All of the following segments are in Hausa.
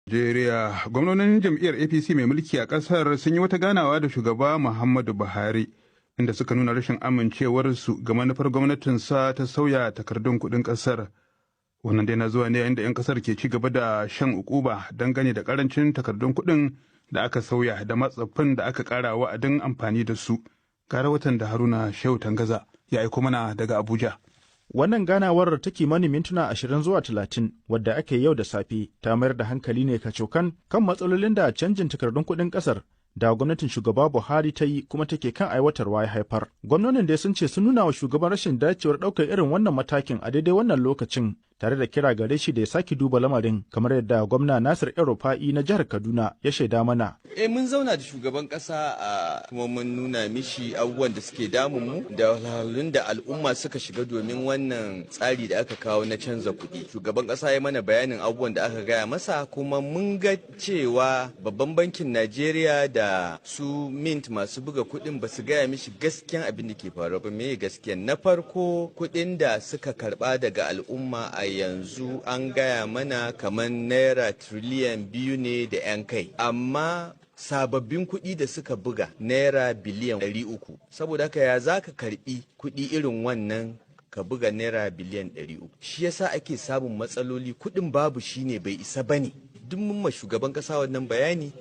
Najeriya, gwamnonin jam'iyyar APC mai mulki a ƙasar sun yi wata ganawa da shugaba Muhammadu Buhari, inda suka nuna rashin amincewarsu ga manufar gwamnatinsa ta sauya takardun kuɗin ƙasar. Wannan dai na zuwa ne inda 'yan ƙasar ke ci gaba da shan ukuba dangane da ƙarancin takardun kuɗin da aka sauya da matsaffin da aka ƙara wa'adin amfani da su. Ga rahoton da Haruna Shehu Tangaza ya aiko mana daga Abuja. Wannan ganawar ta kimanin mintuna 20 zuwa 30 wadda ake yau da safe ta mayar da hankali ne kacokan kan matsalolin da canjin takardun kuɗin ƙasar da gwamnatin shugaba Buhari ta yi kuma take kan aiwatarwa ya haifar. Gwamnonin dai sun ce sun nuna wa shugaban rashin dacewar ɗaukar irin wannan matakin a daidai wannan lokacin tare da kira gare shi da ya sake duba lamarin kamar yadda gwamna Nasir El-Rufa'i na jihar Kaduna ya shaida mana. Mun zauna da shugaban ƙasa a kuma mun nuna mishi abubuwan da suke damun mu da halin da al'umma suka shiga domin wannan tsari da aka kawo na canza kuɗi. Shugaban ƙasa ya mana bayanin abubuwan da aka gaya masa kuma mun ga cewa babban bankin Najeriya da su mint masu buga kuɗin ba su gaya mishi gaskiyan abin da ke faruwa ba. Me gaskiyan? Na farko kuɗin da suka karɓa daga al'umma a yanzu an gaya mana kamar naira tiriliyan 2 ne da 'yan kai, amma sababbin kuɗi da suka buga naira biliyan 300. Saboda haka ya za ka karɓi kuɗi irin wannan ka buga naira biliyan 300? Shi yasa ake samun matsaloli, kuɗin babu shine bai isa bane. Duk mun ma shugaban kasa wannan bayani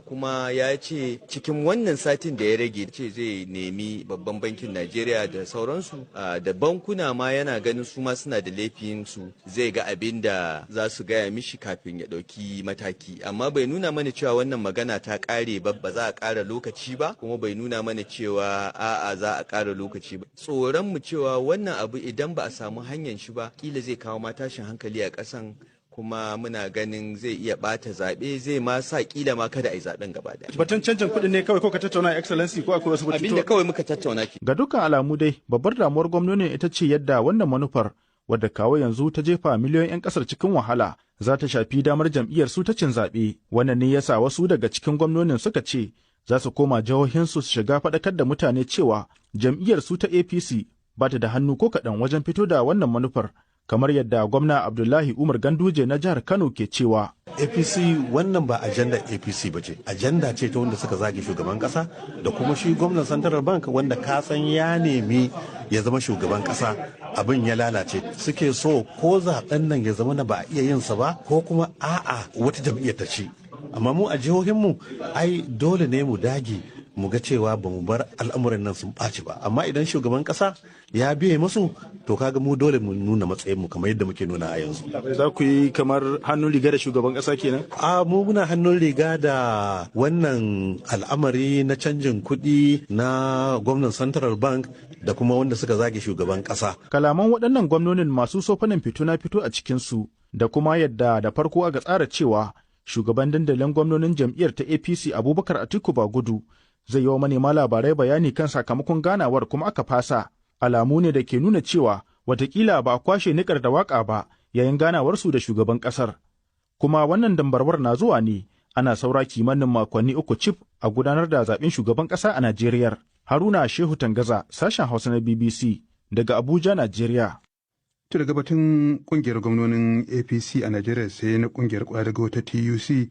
kuma ya ce cikin wannan satin da ya rage ce zai nemi babban bankin Najeriya da sauransu da bankuna ma yana ganin su ma suna da laifin su, zai ga abin da za su gaya mishi kafin ya ɗauki mataki. Amma bai nuna mana cewa wannan magana ta ƙare ba za a ƙara lokaci ba, kuma bai nuna mana cewa a'a za a ƙara lokaci ba. Tsoron mu cewa wannan abu idan ba a samu hanyar shi ba kila zai kawo ma tashin hankali a ƙasan, kuma muna ganin zai iya bata zaɓe, zai ma sa kila ma kada a yi zaɓen gaba daya. Batun canjin kuɗi ne kawai ko ka tattauna excellency ko akwai wasu batutuwa? Abinda kawai muka tattauna ki. Ga dukkan alamu dai babbar damuwar gwamnonin ita ce yadda wannan manufar wadda kawo yanzu ta jefa miliyoyin 'yan ƙasar cikin wahala za ta shafi damar jam'iyyar su ta cin zaɓe. Wannan ne yasa wasu daga cikin gwamnonin suka ce za su koma jihohinsu su shiga faɗakar da mutane cewa jam'iyyar su ta APC ba ta da hannu ko kaɗan wajen fito da wannan manufar. Kamar yadda gwamna Abdullahi Umar Ganduje na jihar Kano ke cewa. APC wannan ba ajanda APC ba ce, ajanda ce ta wanda suka zage shugaban kasa da kuma shi gwamnan Central Bank wanda ka san ya nemi ya zama shugaban kasa, abin ya lalace. Suke so ko zaben nan ya zama na ba a iya yin sa ba ko kuma a'a wata jam'iyyar ta ci. Amma mu a jihohinmu ai dole ne mu dage mu ga cewa ba mu bar al'amuran nan sun ɓaci ba, amma idan shugaban ƙasa ya biye musu to kaga mu dole mu nuna matsayin mu kamar yadda muke nuna a yanzu. Za ku yi kamar hannun riga da shugaban ƙasa kenan? Mu muna hannun riga da wannan al'amari na canjin kuɗi na gwamnan Central Bank da kuma wanda suka zage shugaban ƙasa. Kalaman waɗannan gwamnonin masu sofanin fito na fito a cikinsu da kuma yadda da farko aka tsara cewa shugaban dandalin gwamnonin jam'iyyar ta APC Abubakar Atiku Bagudu zai yi wa manema labarai bayani kan sakamakon ganawar kuma aka fasa. Alamu ne da ke nuna cewa watakila ba a kwashe nikar da waka ba yayin ganawarsu da shugaban ƙasar. Kuma wannan dambarwar na zuwa ne ana saura kimanin makonni 3 cif a gudanar da zaben shugaban ƙasa a Najeriya. Haruna Shehu Tangaza, sashen Hausa na BBC daga Abuja, Najeriya. To daga batun kungiyar gwamnonin APC a Najeriya sai na kungiyar kwadago ta TUC